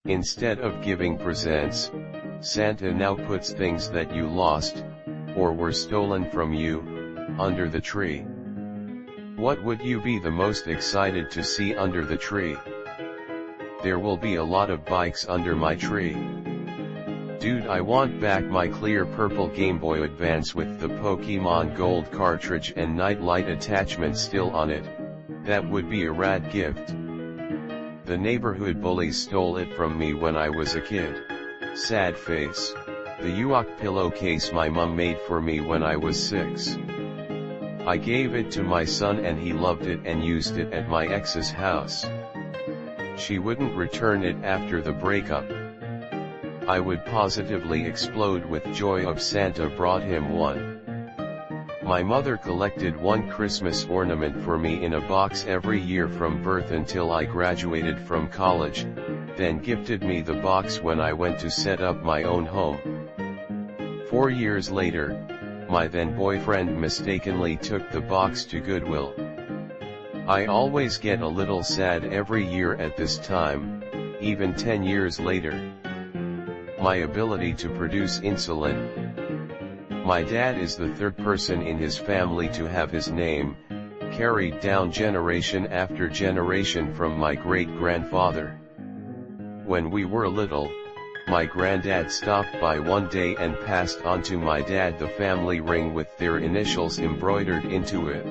Instead of giving presents, Santa now puts things that you lost, or were stolen from you, under the tree. What would you be the most excited to see under the tree? There will be a lot of bikes under my tree. Dude, I want back my clear purple Game Boy Advance with the Pokemon Gold cartridge and nightlight attachment still on it. That would be a rad gift. The neighborhood bullies stole it from me when I was a kid. Sad face. The UOC pillowcase my mom made for me when I was 6. I gave it to my son and he loved it and used it at my ex's house. She wouldn't return it after the breakup. I would positively explode with joy if Santa brought him one. My mother collected one Christmas ornament for me in a box every year from birth until I graduated from college, then gifted me the box when I went to set up my own home. 4 years later, my then boyfriend mistakenly took the box to Goodwill. I always get a little sad every year at this time, even 10 years later. My ability to produce insulin. My dad is the third person in his family to have his name carried down generation after generation from my great-grandfather. When we were little, my granddad stopped by one day and passed on to my dad the family ring with their initials embroidered into it.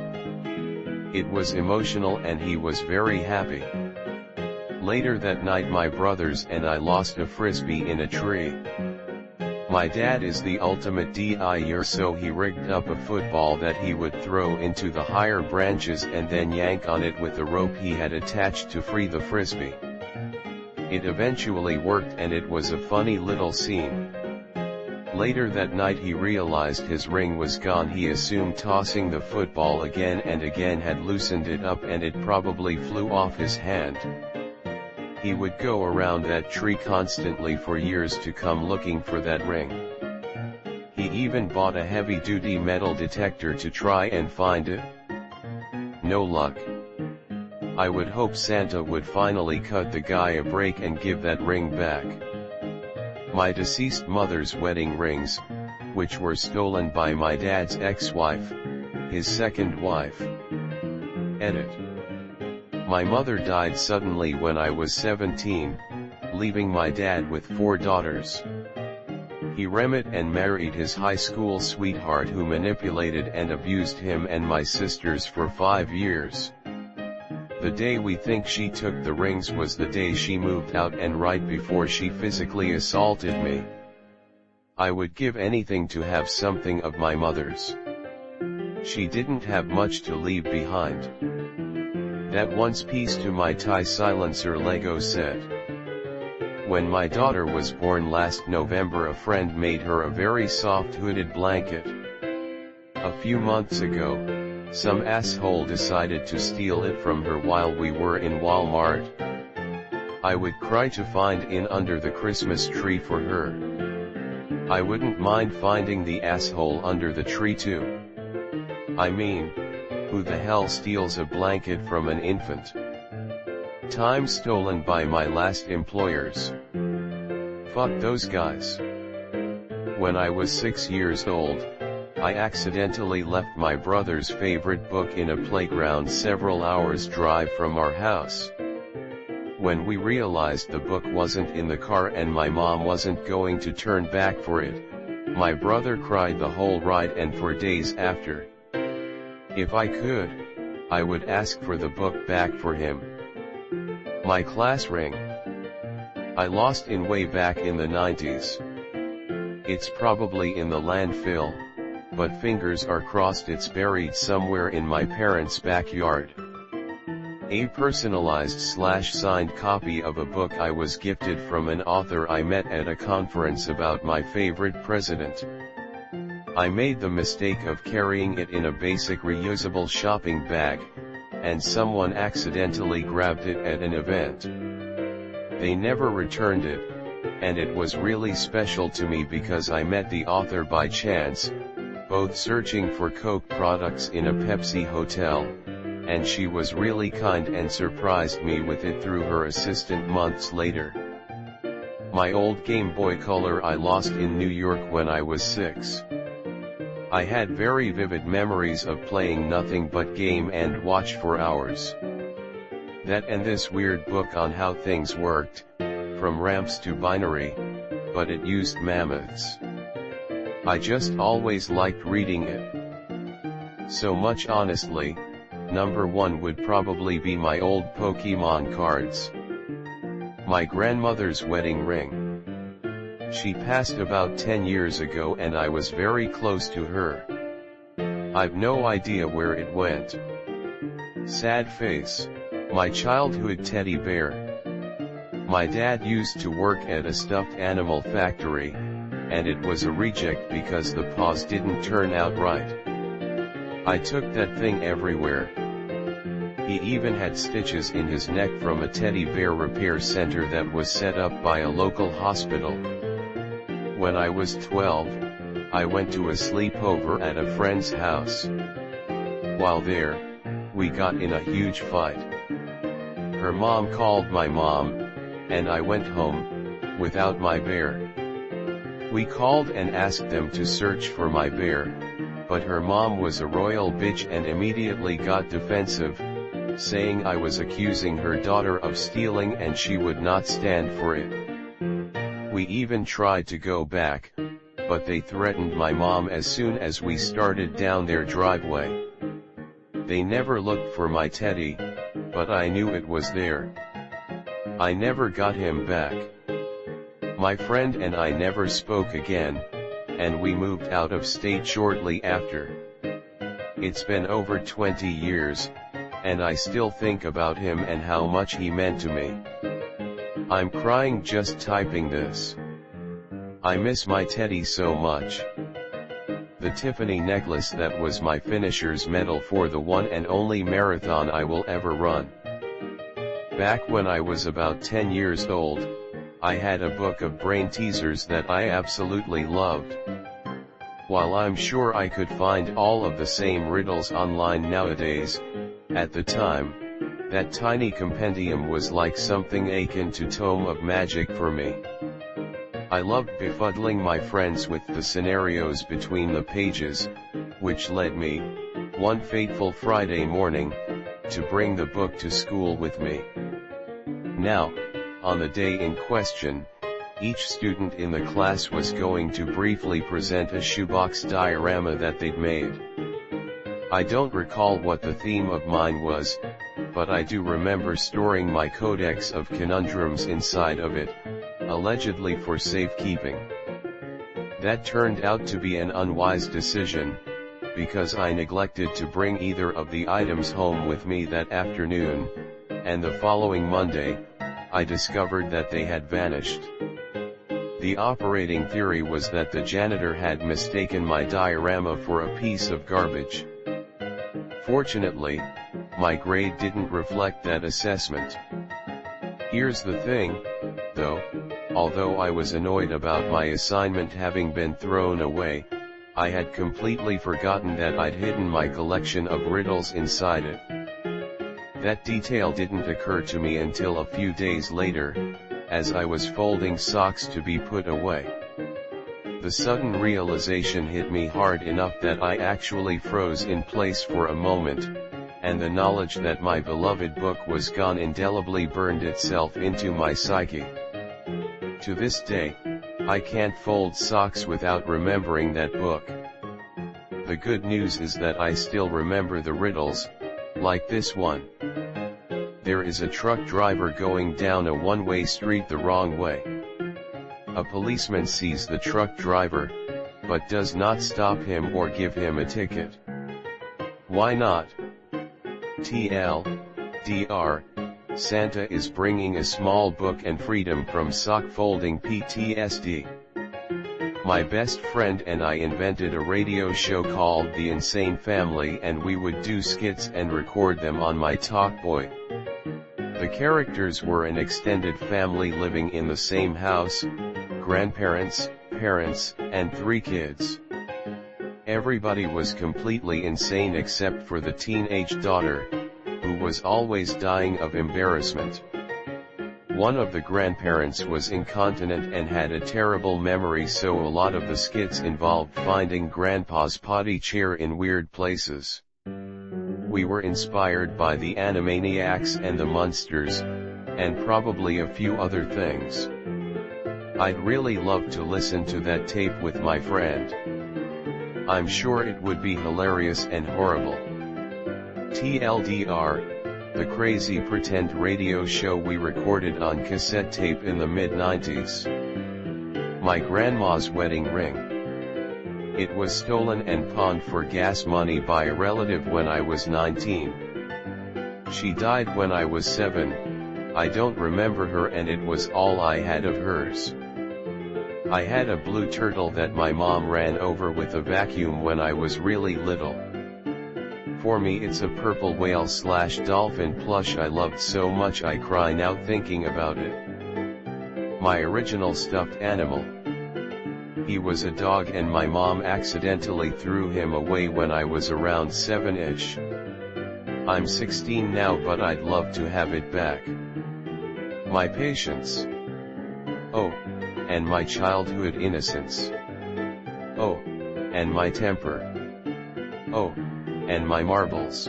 It was emotional and he was very happy. Later that night my brothers and I lost a frisbee in a tree. My dad is the ultimate DIer, so he rigged up a football that he would throw into the higher branches and then yank on it with the rope he had attached to free the frisbee. It eventually worked and it was a funny little scene. Later that night he realized his ring was gone. He assumed tossing the football again and again had loosened it up and it probably flew off his hand. He would go around that tree constantly for years to come looking for that ring. He even bought a heavy-duty metal detector to try and find it. No luck. I would hope Santa would finally cut the guy a break and give that ring back. My deceased mother's wedding rings, which were stolen by my dad's ex-wife, his second wife. Edit. My mother died suddenly when I was 17, leaving my dad with 4 daughters. He remarried and married his high school sweetheart who manipulated and abused him and my sisters for 5 years. The day we think she took the rings was the day she moved out and right before she physically assaulted me. I would give anything to have something of my mother's. She didn't have much to leave behind. That one's piece to my tie silencer Lego set. When my daughter was born last November, a friend made her a very soft hooded blanket. A few months ago, some asshole decided to steal it from her while we were in Walmart. I would cry to find in under the Christmas tree for her. I wouldn't mind finding the asshole under the tree too. I mean, who the hell steals a blanket from an infant? Time stolen by my last employers. Fuck those guys. When I was 6 years old, I accidentally left my brother's favorite book in a playground several hours drive from our house. When we realized the book wasn't in the car and my mom wasn't going to turn back for it, my brother cried the whole ride and for days after. If I could, I would ask for the book back for him. My class ring. I lost it way back in the 90s. It's probably in the landfill, but fingers are crossed it's buried somewhere in my parents' backyard. A personalized/signed copy of a book I was gifted from an author I met at a conference about my favorite president. I made the mistake of carrying it in a basic reusable shopping bag, and someone accidentally grabbed it at an event. They never returned it, and it was really special to me because I met the author by chance, both searching for Coke products in a Pepsi hotel, and she was really kind and surprised me with it through her assistant months later. My old Game Boy Color I lost in New York when I was 6. I had very vivid memories of playing nothing but game and watch for hours. That and this weird book on how things worked, from ramps to binary, but it used mammoths. I just always liked reading it. So much honestly, number one would probably be my old Pokemon cards. My grandmother's wedding ring. She passed about 10 years ago and I was very close to her. I've no idea where it went. Sad face. My childhood teddy bear. My dad used to work at a stuffed animal factory, and it was a reject because the paws didn't turn out right. I took that thing everywhere. He even had stitches in his neck from a teddy bear repair center that was set up by a local hospital. When I was 12, I went to a sleepover at a friend's house. While there, we got in a huge fight. Her mom called my mom, and I went home, without my bear. We called and asked them to search for my bear, but her mom was a royal bitch and immediately got defensive, saying I was accusing her daughter of stealing and she would not stand for it. We even tried to go back, but they threatened my mom as soon as we started down their driveway. They never looked for my teddy, but I knew it was there. I never got him back. My friend and I never spoke again, and we moved out of state shortly after. It's been over 20 years, and I still think about him and how much he meant to me. I'm crying just typing this. I miss my teddy so much. The Tiffany necklace that was my finisher's medal for the one and only marathon I will ever run. Back when I was about 10 years old, I had a book of brain teasers that I absolutely loved. While I'm sure I could find all of the same riddles online nowadays, at the time, that tiny compendium was like something akin to Tome of Magic for me. I loved befuddling my friends with the scenarios between the pages, which led me, one fateful Friday morning, to bring the book to school with me. Now, on the day in question, each student in the class was going to briefly present a shoebox diorama that they'd made. I don't recall what the theme of mine was, but I do remember storing my codex of conundrums inside of it, allegedly for safekeeping. That turned out to be an unwise decision, because I neglected to bring either of the items home with me that afternoon, and the following Monday, I discovered that they had vanished. The operating theory was that the janitor had mistaken my diorama for a piece of garbage. Fortunately, my grade didn't reflect that assessment. Here's the thing, though, although I was annoyed about my assignment having been thrown away, I had completely forgotten that I'd hidden my collection of riddles inside it. That detail didn't occur to me until a few days later, as I was folding socks to be put away. The sudden realization hit me hard enough that I actually froze in place for a moment, and the knowledge that my beloved book was gone indelibly burned itself into my psyche. To this day, I can't fold socks without remembering that book. The good news is that I still remember the riddles, like this one. There is a truck driver going down a one-way street the wrong way. A policeman sees the truck driver, but does not stop him or give him a ticket. Why not? TLDR, Santa is bringing a small book and freedom from sock folding PTSD. My best friend and I invented a radio show called The Insane Family, and we would do skits and record them on my Talkboy. The characters were an extended family living in the same house, grandparents, parents, and 3 kids. Everybody was completely insane except for the teenage daughter, who was always dying of embarrassment. One of the grandparents was incontinent and had a terrible memory, so a lot of the skits involved finding grandpa's potty chair in weird places. We were inspired by the Animaniacs and the Munsters, and probably a few other things. I'd really love to listen to that tape with my friend. I'm sure it would be hilarious and horrible. TLDR, the crazy pretend radio show we recorded on cassette tape in the mid-90s. My grandma's wedding ring. It was stolen and pawned for gas money by a relative when I was 19. She died when I was 7, I don't remember her, and it was all I had of hers. I had a blue turtle that my mom ran over with a vacuum when I was really little. For me it's a purple whale/dolphin plush I loved so much I cry now thinking about it. My original stuffed animal. He was a dog and my mom accidentally threw him away when I was around 7-ish. I'm 16 now, but I'd love to have it back. My patience. Oh, and my childhood innocence. Oh, and my temper. Oh, and my marbles.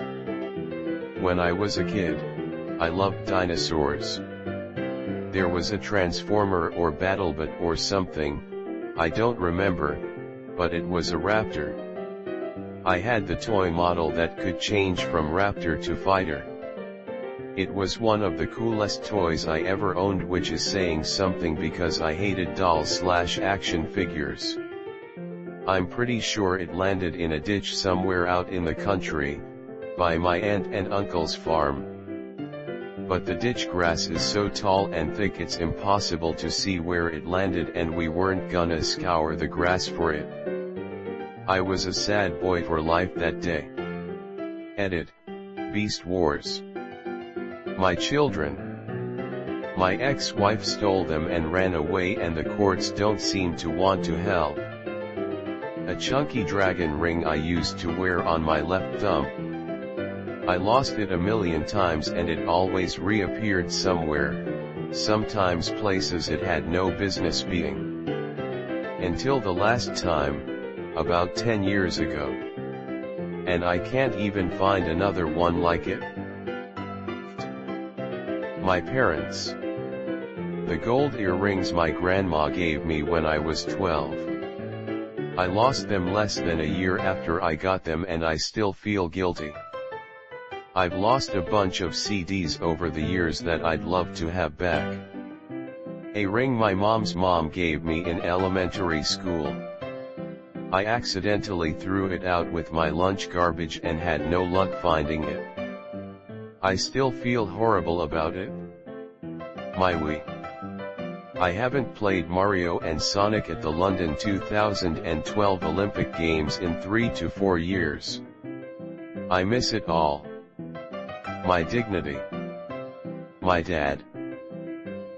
When I was a kid, I loved dinosaurs. There was a Transformer or BattleBot or something, I don't remember, but it was a raptor. I had the toy model that could change from raptor to fighter. It was one of the coolest toys I ever owned, which is saying something because I hated dolls/action figures. I'm pretty sure it landed in a ditch somewhere out in the country, by my aunt and uncle's farm. But the ditch grass is so tall and thick it's impossible to see where it landed, and we weren't gonna scour the grass for it. I was a sad boy for life that day. Edit. Beast Wars. My children. My ex-wife stole them and ran away, and the courts don't seem to want to help. A chunky dragon ring I used to wear on my left thumb. I lost it a million times and it always reappeared somewhere, sometimes places it had no business being. Until the last time, about 10 years ago. And I can't even find another one like it. My parents. The gold earrings my grandma gave me when I was 12. I lost them less than a year after I got them and I still feel guilty. I've lost a bunch of CDs over the years that I'd love to have back. A ring my mom's mom gave me in elementary school. I accidentally threw it out with my lunch garbage and had no luck finding it. I still feel horrible about it. My Wii. I haven't played Mario and Sonic at the London 2012 Olympic Games in 3 to 4 years. I miss it all. My dignity. My dad.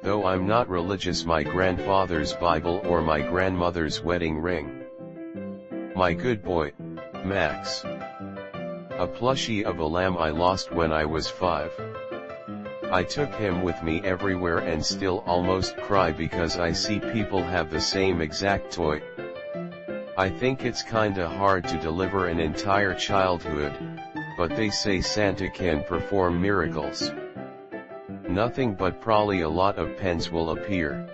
Though I'm not religious, my grandfather's Bible or my grandmother's wedding ring. My good boy, Max. A plushie of a lamb I lost when I was 5. I took him with me everywhere and still almost cry because I see people have the same exact toy. I think it's kinda hard to deliver an entire childhood, but they say Santa can perform miracles. Nothing but probably a lot of pens will appear.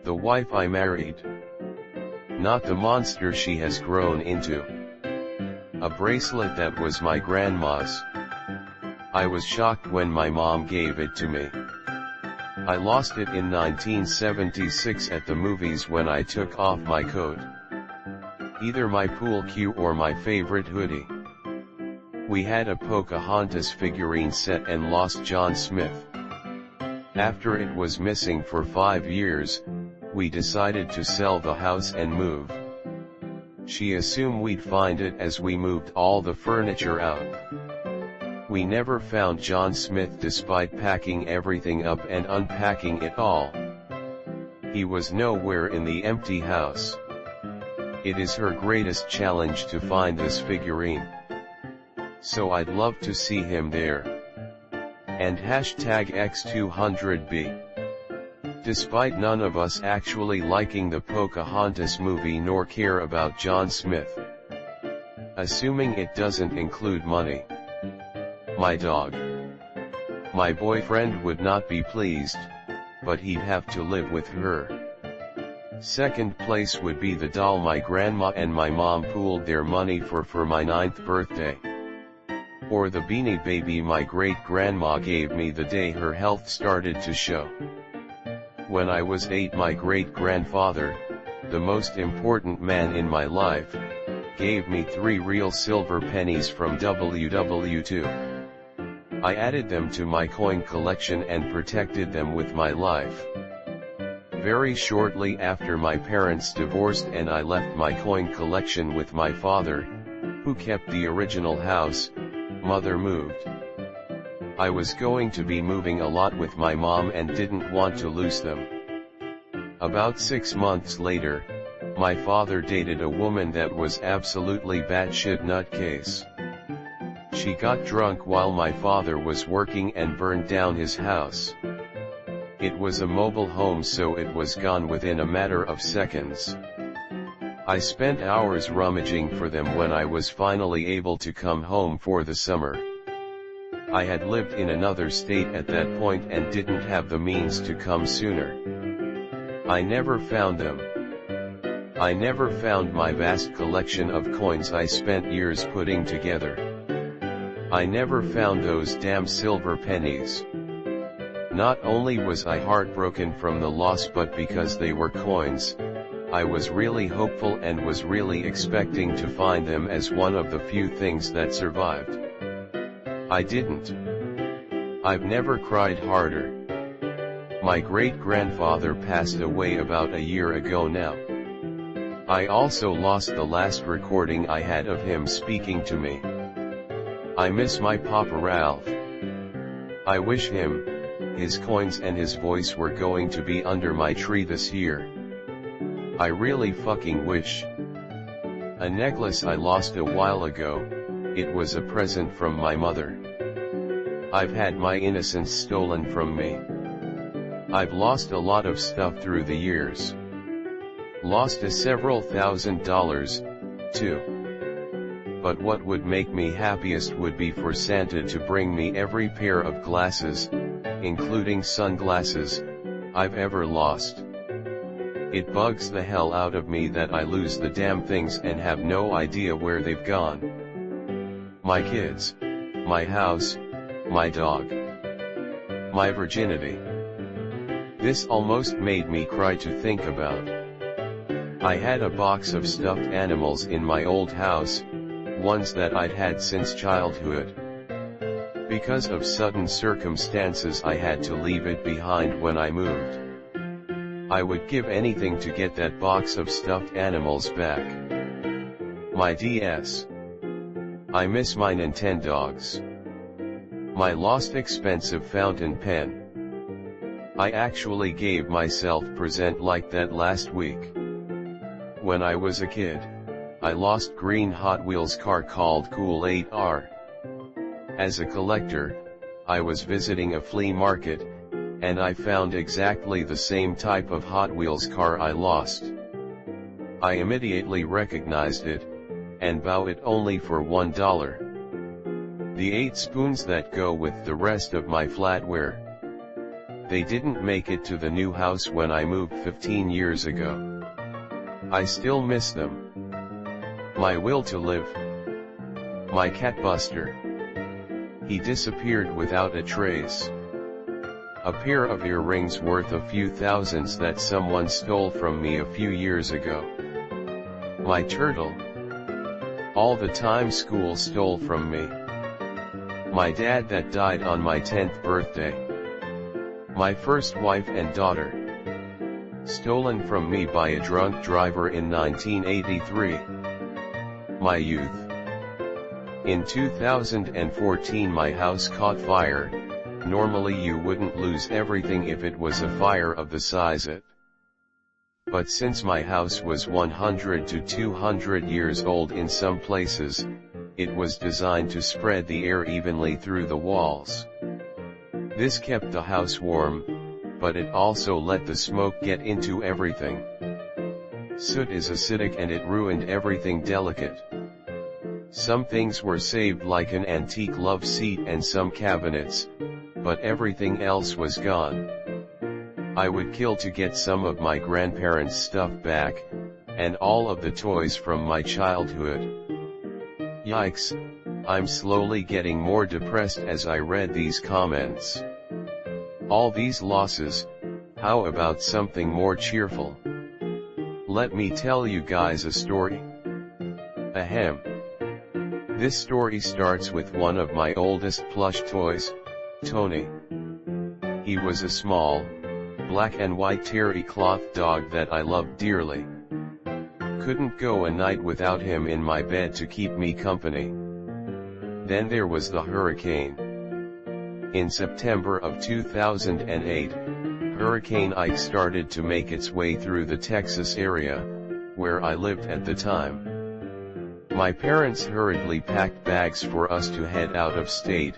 The wife I married. Not the monster she has grown into. A bracelet that was my grandma's. I was shocked when my mom gave it to me. I lost it in 1976 at the movies when I took off my coat. Either my pool cue or my favorite hoodie. We had a Pocahontas figurine set and lost John Smith. After it was missing for 5 years, we decided to sell the house and move. She assumed we'd find it as we moved all the furniture out. We never found John Smith despite packing everything up and unpacking it all. He was nowhere in the empty house. It is her greatest challenge to find this figurine. So I'd love to see him there. And #X200B. Despite none of us actually liking the Pocahontas movie nor care about John Smith. Assuming it doesn't include money. My dog. My boyfriend would not be pleased, but he'd have to live with her. Second place would be the doll my grandma and my mom pooled their money for my 9th birthday. Or the Beanie Baby my great-grandma gave me the day her health started to show. When I was 8, my great-grandfather, the most important man in my life, gave me 3 real silver pennies from WW2. I added them to my coin collection and protected them with my life. Very shortly after my parents divorced and I left my coin collection with my father, who kept the original house, mother moved. I was going to be moving a lot with my mom and didn't want to lose them. About 6 months later, my father dated a woman that was absolutely batshit nutcase. She got drunk while my father was working and burned down his house. It was a mobile home, so it was gone within a matter of seconds. I spent hours rummaging for them when I was finally able to come home for the summer. I had lived in another state at that point and didn't have the means to come sooner. I never found them. I never found my vast collection of coins I spent years putting together. I never found those damn silver pennies. Not only was I heartbroken from the loss, but because they were coins, I was really hopeful and was really expecting to find them as one of the few things that survived. I didn't. I've never cried harder. My great-grandfather passed away about a year ago now. I also lost the last recording I had of him speaking to me. I miss my Papa Ralph. I wish him, his coins and his voice were going to be under my tree this year. I really fucking wish. A necklace I lost a while ago, it was a present from my mother. I've had my innocence stolen from me. I've lost a lot of stuff through the years. Lost a several $1,000s, too. But what would make me happiest would be for Santa to bring me every pair of glasses, including sunglasses, I've ever lost. It bugs the hell out of me that I lose the damn things and have no idea where they've gone. My kids, my house, my dog, my virginity. This almost made me cry to think about. I had a box of stuffed animals in my old house, ones that I'd had since childhood. Because of sudden circumstances I had to leave it behind when I moved. I would give anything to get that box of stuffed animals back. My DS. I miss my Nintendogs. My lost expensive fountain pen. I actually gave myself a present like that last week. When I was a kid, I lost green Hot Wheels car called Cool 8R. As a collector, I was visiting a flea market, and I found exactly the same type of Hot Wheels car I lost. I immediately recognized it, and bought it only for $1. The 8 spoons that go with the rest of my flatware. They didn't make it to the new house when I moved 15 years ago. I still miss them. My will to live. My cat Buster. He disappeared without a trace. A pair of earrings worth a few thousands that someone stole from me a few years ago. My turtle. All the time school stole from me. My dad that died on my 10th birthday. My first wife and daughter. Stolen from me by a drunk driver in 1983. My youth. In 2014 my house caught fire. Normally you wouldn't lose everything if it was a fire of the size it. But since my house was 100 to 200 years old in some places, it was designed to spread the air evenly through the walls. This kept the house warm, but it also let the smoke get into everything. Soot is acidic and it ruined everything delicate. Some things were saved like an antique love seat and some cabinets, but everything else was gone. I would kill to get some of my grandparents' stuff back, and all of the toys from my childhood. Yikes, I'm slowly getting more depressed as I read these comments. All these losses, how about something more cheerful? Let me tell you guys a story. Ahem. This story starts with one of my oldest plush toys, Tony. He was a small, black and white terry cloth dog that I loved dearly. Couldn't go a night without him in my bed to keep me company. Then there was the hurricane. In September of 2008, Hurricane Ike started to make its way through the Texas area, where I lived at the time. My parents hurriedly packed bags for us to head out of state,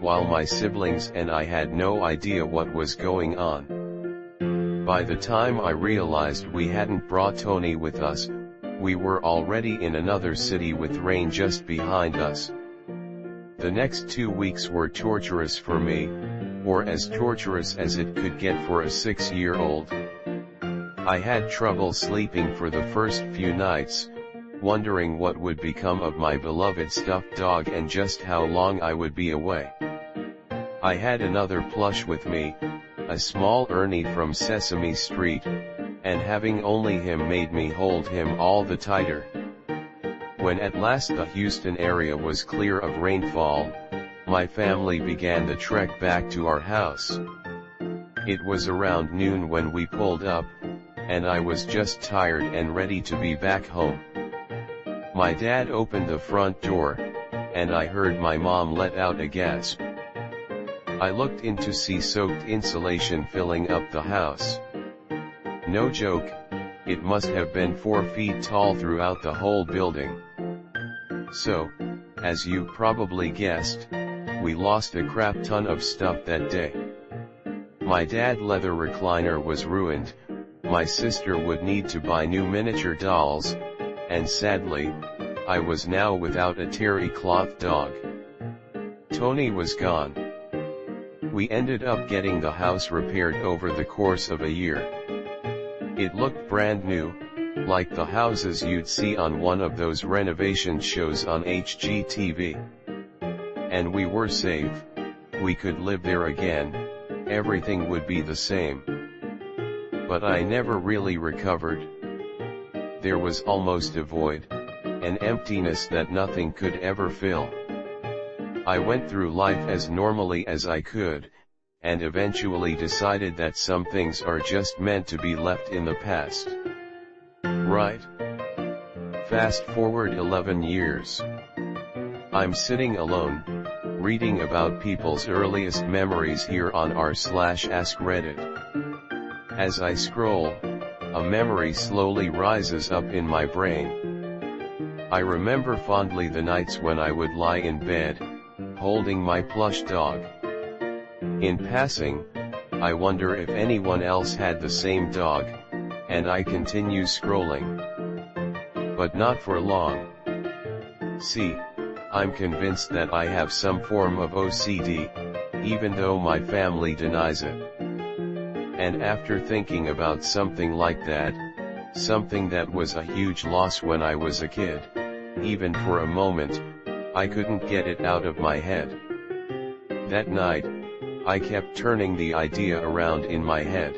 while my siblings and I had no idea what was going on. By the time I realized we hadn't brought Tony with us, we were already in another city with rain just behind us. The next 2 weeks were torturous for me, or as torturous as it could get for a 6-year-old. I had trouble sleeping for the first few nights, wondering what would become of my beloved stuffed dog and just how long I would be away. I had another plush with me, a small Ernie from Sesame Street, and having only him made me hold him all the tighter. When at last the Houston area was clear of rainfall, my family began the trek back to our house. It was around noon when we pulled up, and I was just tired and ready to be back home. My dad opened the front door, and I heard my mom let out a gasp. I looked in to see soaked insulation filling up the house. No joke, it must have been 4 feet tall throughout the whole building. So, as you probably guessed, we lost a crap ton of stuff that day. My dad's leather recliner was ruined, my sister would need to buy new miniature dolls, and sadly, I was now without a terry cloth dog. Tony was gone. We ended up getting the house repaired over the course of a year. It looked brand new, like the houses you'd see on one of those renovation shows on HGTV. And we were safe, we could live there again, everything would be the same. But I never really recovered. There was almost a void, an emptiness that nothing could ever fill. I went through life as normally as I could, and eventually decided that some things are just meant to be left in the past. Right? Fast forward 11 years. I'm sitting alone, reading about people's earliest memories here on r/AskReddit. As I scroll, a memory slowly rises up in my brain. I remember fondly the nights when I would lie in bed, holding my plush dog. In passing, I wonder if anyone else had the same dog, and I continue scrolling. But not for long. See, I'm convinced that I have some form of OCD, even though my family denies it. And after thinking about something like that, something that was a huge loss when I was a kid, even for a moment, I couldn't get it out of my head. That night, I kept turning the idea around in my head.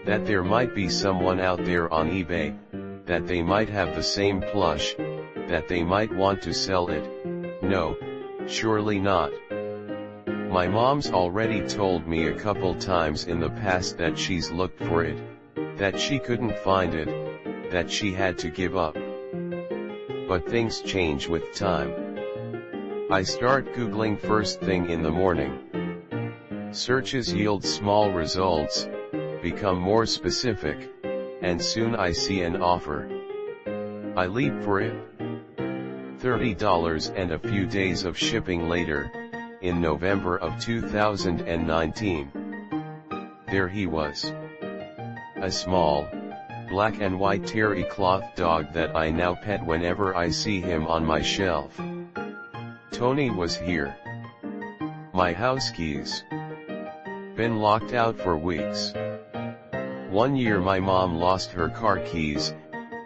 That there might be someone out there on eBay, that they might have the same plush, that they might want to sell it. No, surely not. My mom's already told me a couple times in the past that she's looked for it, that she couldn't find it, that she had to give up. But things change with time. I start Googling first thing in the morning. Searches yield small results, become more specific, and soon I see an offer. I leap for it. $30 and a few days of shipping later, in November of 2019. there he was. A small, black and white terry cloth dog that I now pet whenever I see him on my shelf. Tony was here. My house keys. Been locked out for weeks. One year my mom lost her car keys,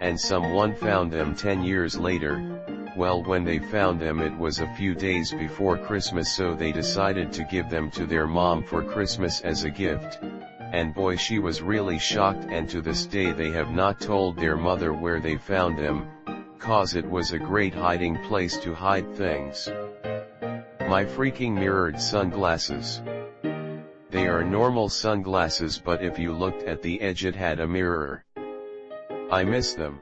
and someone found them 10 years later. Well, when they found them it was a few days before Christmas, so they decided to give them to their mom for Christmas as a gift. And boy, she was really shocked, and to this day they have not told their mother where they found them, cause it was a great hiding place to hide things. My freaking mirrored sunglasses. They are normal sunglasses, but if you looked at the edge it had a mirror. I miss them.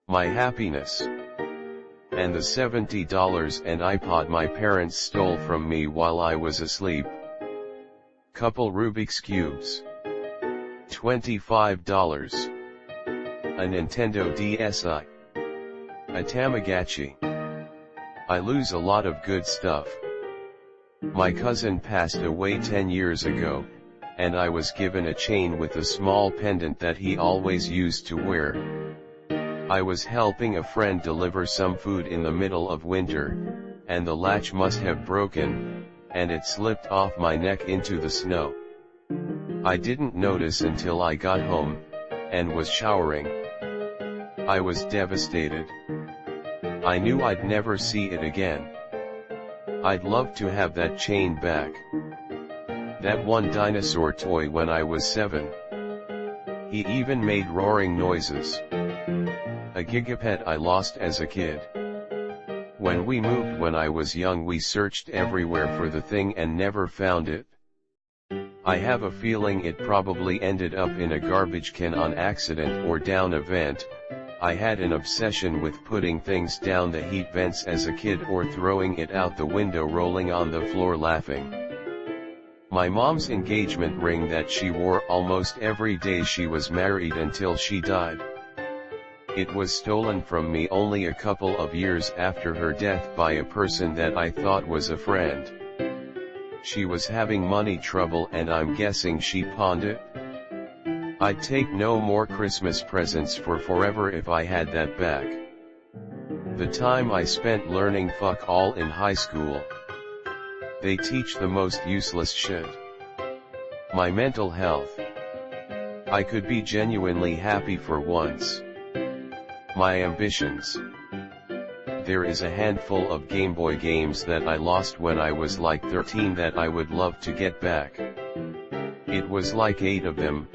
My happiness. And the $70 and iPod my parents stole from me while I was asleep. Couple Rubik's Cubes. $25. A Nintendo DSi. A Tamagotchi. I lose a lot of good stuff. My cousin passed away 10 years ago, and I was given a chain with a small pendant that he always used to wear. I was helping a friend deliver some food in the middle of winter, and the latch must have broken, and it slipped off my neck into the snow. I didn't notice until I got home, and was showering. I was devastated. I knew I'd never see it again. I'd love to have that chain back. That one dinosaur toy when I was 7. He even made roaring noises. A gigapet I lost as a kid. When we moved when I was young we searched everywhere for the thing and never found it. I have a feeling it probably ended up in a garbage can on accident or down a vent. I had an obsession with putting things down the heat vents as a kid, or throwing it out the window rolling on the floor laughing. My mom's engagement ring that she wore almost every day she was married until she died. It was stolen from me only a couple of years after her death by a person that I thought was a friend. She was having money trouble and I'm guessing she pawned it. I'd take no more Christmas presents for forever if I had that back. The time I spent learning fuck all in high school. They teach the most useless shit. My mental health. I could be genuinely happy for once. My ambitions. There is a handful of Game Boy games that I lost when I was like 13 that I would love to get back. It was like 8 of them,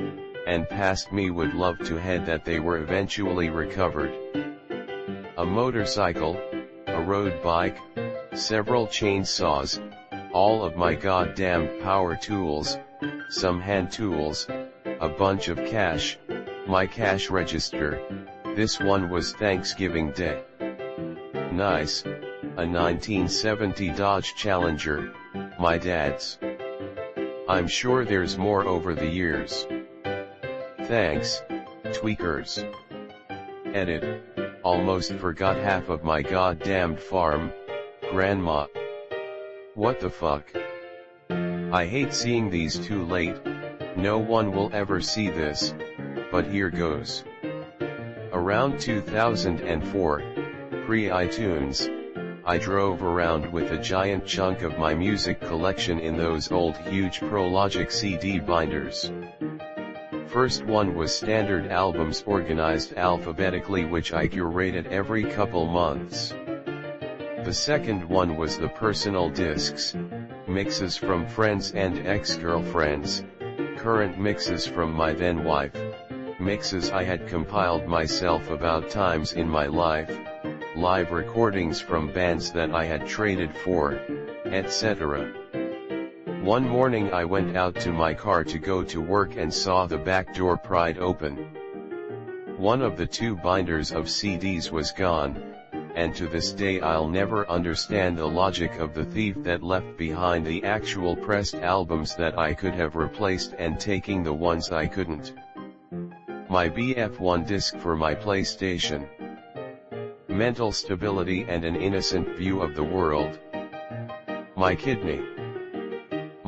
and past me would love to head that they were eventually recovered. A motorcycle, a road bike, several chainsaws, all of my goddamn power tools, some hand tools, a bunch of cash, my cash register. This one was Thanksgiving Day. Nice, a 1970 Dodge Challenger, my dad's. I'm sure there's more over the years. Thanks, tweakers. Edit, almost forgot half of my goddamned farm, Grandma. What the fuck? I hate seeing these too late. No one will ever see this, but here goes. Around 2004, pre-iTunes, I drove around with a giant chunk of my music collection in those old huge Prologic CD binders. First one was standard albums organized alphabetically, which I curated every couple months. The second one was the personal discs, mixes from friends and ex-girlfriends, current mixes from my then wife, mixes I had compiled myself about times in my life, live recordings from bands that I had traded for, etc. One morning I went out to my car to go to work and saw the back door pried open. One of the 2 binders of CDs was gone, and to this day I'll never understand the logic of the thief that left behind the actual pressed albums that I could have replaced and taking the ones I couldn't. My BF1 disc for my PlayStation. Mental stability and an innocent view of the world. My kidney.